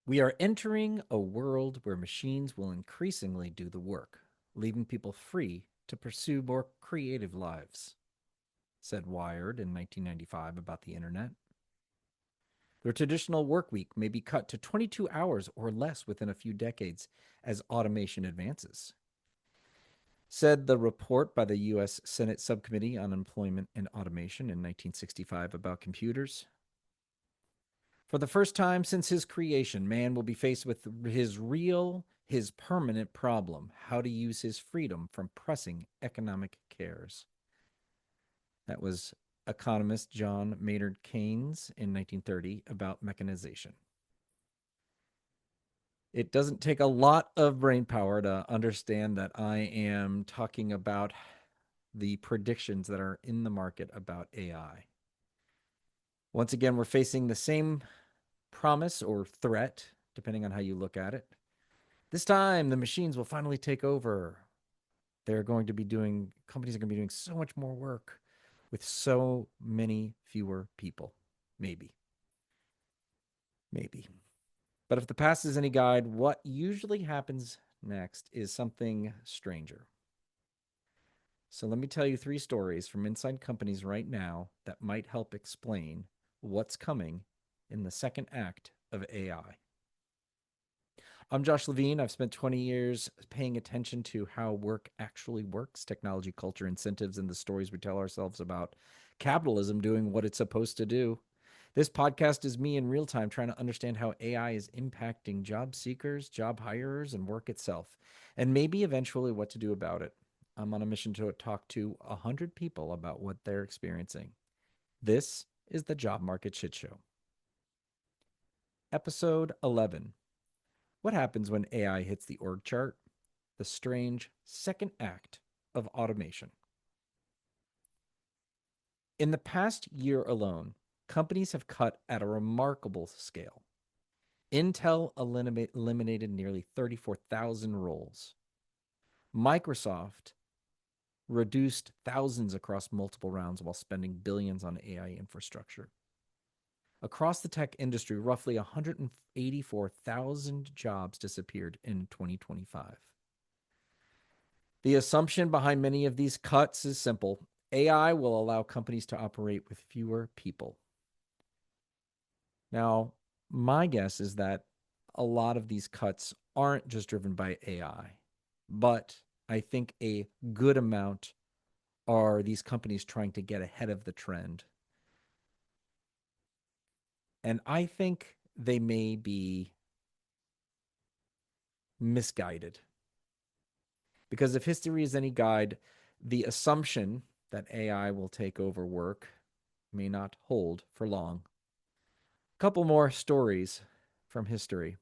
We are entering a world where machines will increasingly do the work, leaving people free to pursue more creative lives, said Wired in 1995 about the internet. The traditional work week may be cut to 22 hours or less within a few decades as automation advances, said the report by the U.S. Senate Subcommittee on Employment and Automation in 1965 about computers. For the first time since his creation, man will be faced with his permanent problem: how to use his freedom from pressing economic cares. That was economist John Maynard Keynes in 1930 about mechanization. It doesn't take a lot of brain power to understand that I am talking about the predictions that are in the market about AI. Once again, we're facing the same promise or threat, depending on how you look at it. This time, the machines will finally take over. Companies are going to be doing so much more work with so many fewer people. Maybe. Maybe. But if the past is any guide, what usually happens next is something stranger. So let me tell you three stories from inside companies right now that might help explain what's coming in the second act of AI. I'm Josh Levine. I've spent 20 years paying attention to how work actually works, technology, culture, incentives, and the stories we tell ourselves about capitalism doing what it's supposed to do. This podcast is me in real time trying to understand how AI is impacting job seekers, job hirers, and work itself, and maybe eventually what to do about it. I'm on a mission to talk to 100 people about what they're experiencing. This is the Job Market Shit Show. Episode 11. What happens when AI hits the org chart? The strange second act of automation. In the past year alone, companies have cut at a remarkable scale. Intel eliminated nearly 34,000 roles. Microsoft reduced thousands across multiple rounds while spending billions on AI infrastructure. Across the tech industry, roughly 184,000 jobs disappeared in 2025. The assumption behind many of these cuts is simple: AI will allow companies to operate with fewer people. Now, my guess is that a lot of these cuts aren't just driven by AI, but I think a good amount are these companies trying to get ahead of the trend. And I think they may be misguided. Because if history is any guide, the assumption that AI will take over work may not hold for long. A couple more stories from history.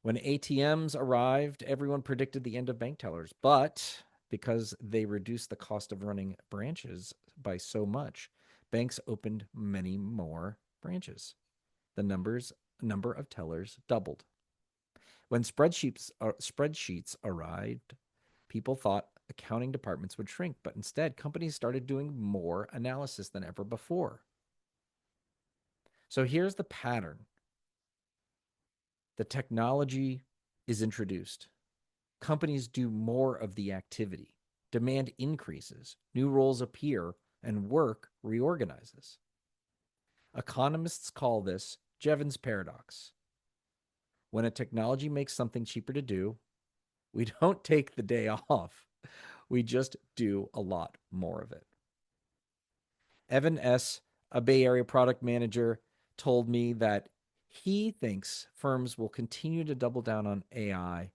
When ATMs arrived, everyone predicted the end of bank tellers, but because they reduced the cost of running branches by so much, banks opened many more branches. The number of tellers doubled. When spreadsheets arrived, people thought accounting departments would shrink, but instead companies started doing more analysis than ever before. So here's the pattern. The technology is introduced. Companies do more of the activity. Demand increases. New roles appear, and work reorganizes. Economists call this Jevons paradox. When a technology makes something cheaper to do, we don't take the day off. We just do a lot more of it. Evan S., a Bay Area product manager, told me that he thinks firms will continue to double down on AI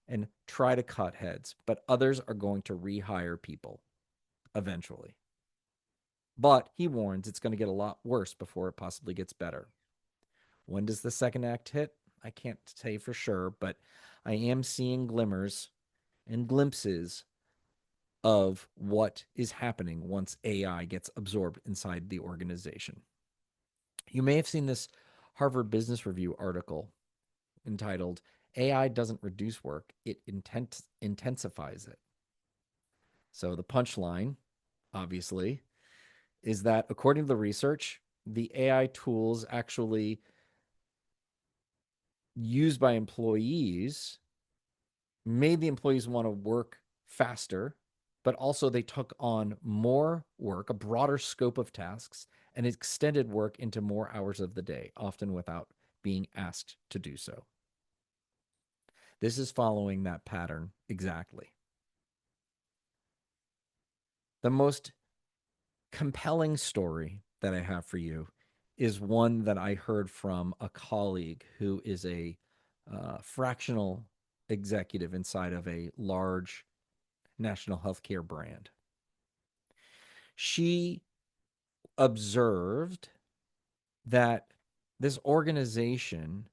and try to cut heads, but others are going to rehire people eventually. But he warns it's going to get a lot worse before it possibly gets better. When does the second act hit? I can't say for sure, but I am seeing glimmers and glimpses of what is happening once AI gets absorbed inside the organization. You may have seen this Harvard Business Review article entitled AI Doesn't Reduce Work, It Intensifies It. So the punchline, obviously, is that according to the research, the AI tools actually used by employees made the employees want to work faster, but also they took on more work, a broader scope of tasks, and extended work into more hours of the day, often without being asked to do so. This is following that pattern exactly. The most compelling story that I have for you is one that I heard from a colleague who is a fractional executive inside of a large national healthcare brand. She observed that this organization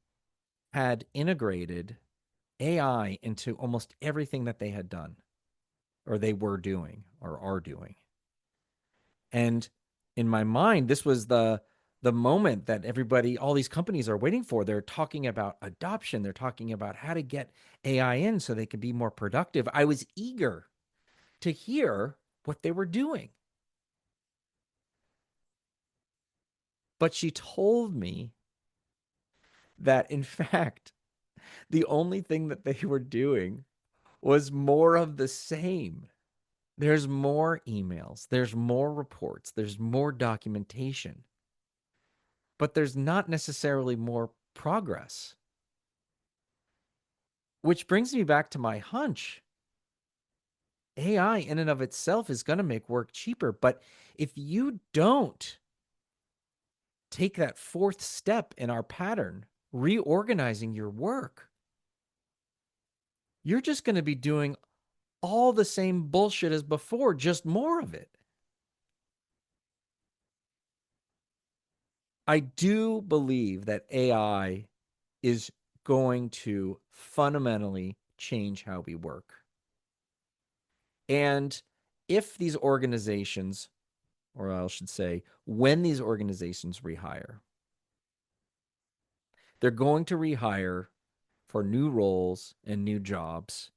had integrated AI into almost everything that they had done, or they were doing, or are doing. And in my mind, this was the moment that everybody, all these companies are waiting for. They're talking about adoption. They're talking about how to get AI in so they can be more productive. I was eager to hear what they were doing. But she told me that, in fact, the only thing that they were doing was more of the same. There's more emails, there's more reports, there's more documentation, but there's not necessarily more progress. Which brings me back to my hunch. AI in and of itself is going to make work cheaper, but if you don't take that fourth step in our pattern, reorganizing your work, you're just going to be doing all the same bullshit as before, just more of it. I do believe that AI is going to fundamentally change how we work. And if these organizations, or I should say, when these organizations rehire, they're going to rehire for new roles and new jobs,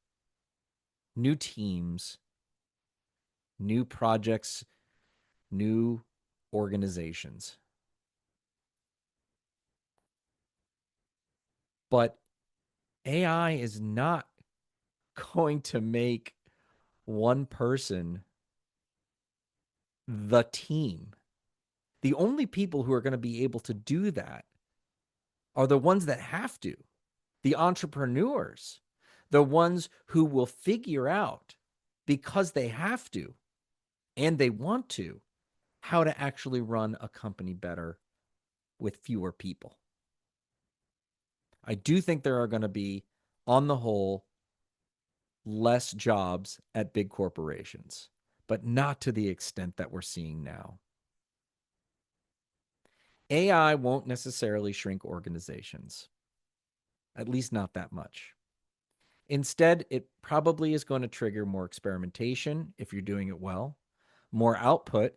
new teams, new projects, new organizations. But AI is not going to make one person the team. The only people who are going to be able to do that are the ones that have to, the entrepreneurs, the ones who will figure out, because they have to and they want to, how to actually run a company better with fewer people. I do think there are going to be, on the whole, less jobs at big corporations, but not to the extent that we're seeing now. AI won't necessarily shrink organizations, at least not that much. Instead, it probably is going to trigger more experimentation if you're doing it well, more output,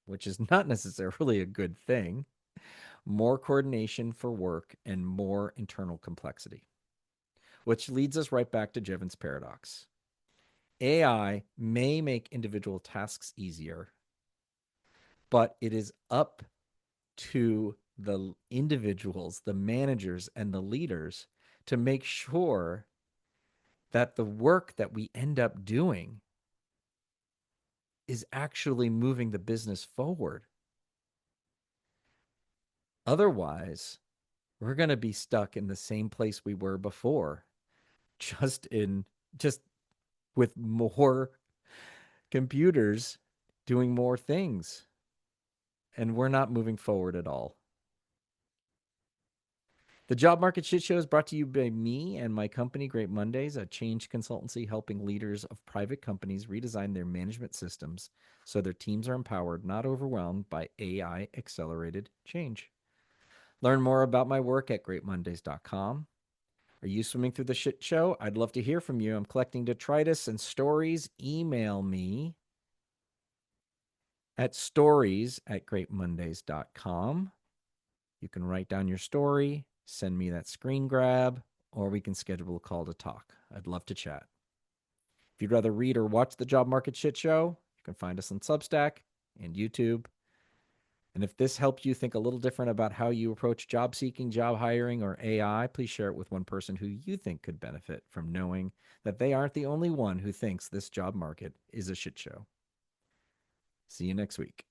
which is not necessarily a good thing, more coordination for work, and more internal complexity. Which leads us right back to Jevons paradox. AI may make individual tasks easier, but it is up to the individuals, the managers, and the leaders to make sure that the work that we end up doing is actually moving the business forward. Otherwise, we're going to be stuck in the same place we were before, just in just with more computers doing more things, and we're not moving forward at all. The Job Market Shit Show is brought to you by me and my company, Great Mondays, a change consultancy helping leaders of private companies redesign their management systems so their teams are empowered, not overwhelmed by AI accelerated change. Learn more about my work at greatmondays.com. Are you swimming through the shit show? I'd love to hear from you. I'm collecting detritus and stories. Email me at stories@greatmondays.com. You can write down your story, send me that screen grab, or we can schedule a call to talk. I'd love to chat. If you'd rather read or watch the Job Market Shit Show, you can find us on Substack and YouTube. And if this helped you think a little different about how you approach job seeking, job hiring, or AI, please share it with one person who you think could benefit from knowing that they aren't the only one who thinks this job market is a shit show. See you next week.